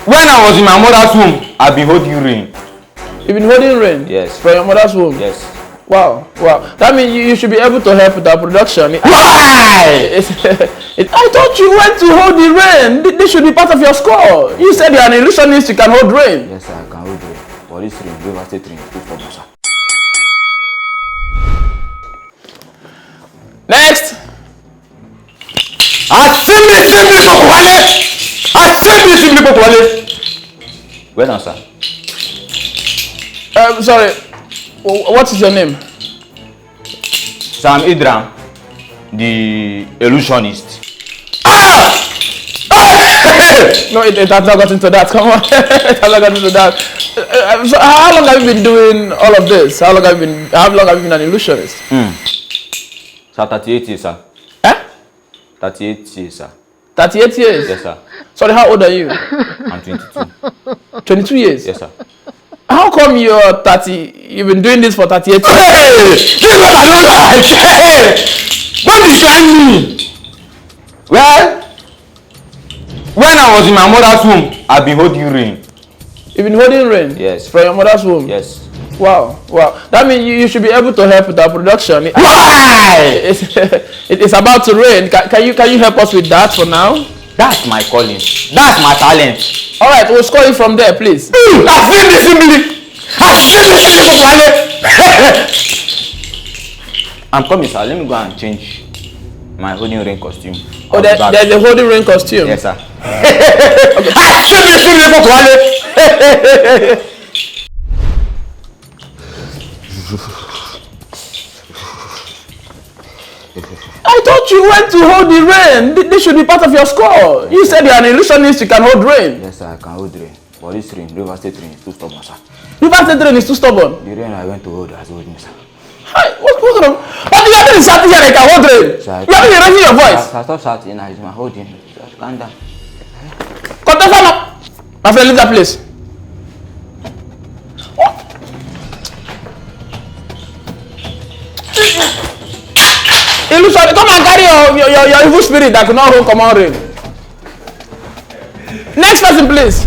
When I was in my mother's womb, I've been holding rain. You've been holding rain? Yes. From your mother's womb? Yes. Wow, wow. That means you should be able to help with our production. Why? I thought you went to hold the rain. This should be part of your score. You said you're an illusionist, you can hold rain. Yes, sir, I can hold rain. But this rain, River State rain, is too stubborn, sir. Next. Well done, sir. Sorry. What is your name? Sam Idram, the illusionist. No, it has not gotten to that. Come on. It has not gotten to that. So how long have you been doing all of this? How long have you been an illusionist? Sir, 38 years, sir. Eh? 38 years, sir. 38 years? Yes, sir. Sorry, how old are you? I'm 22. 22 years? Yes, sir. How come you're 30? You've been doing this for 38 years? Hey! This is what I don't like! Hey! Don't decline me! Well, when I was in my mother's womb, I've been holding rain. You've been holding rain? Yes. From your mother's womb? Yes. Wow, wow. That means you should be able to help with our production. Why? It's about to rain. Can you help us with that for now? That's my calling. That's my talent. All right, we'll score you from there, please. I'm coming, sir. Let me go and change my holding rain costume. Oh, there's a holding rain costume? Yes, sir. I thought you went to hold the rain. This should be part of your score. You said you're an illusionist, you can hold rain. Yes, sir, I can hold rain. But this rain, River State rain, is too stubborn, sir. River State rain is too stubborn? The rain I went to hold has hold me, sir. Hi, what's wrong? What you have been shouting here like I hold rain? Sir, You haven't been raising your voice. Sir, stop shouting now. It's my holding. Just calm down. Contestant, my friend, leave that place. What? Illusion, come and carry your evil spirit that could not hold command rain. Next person, please.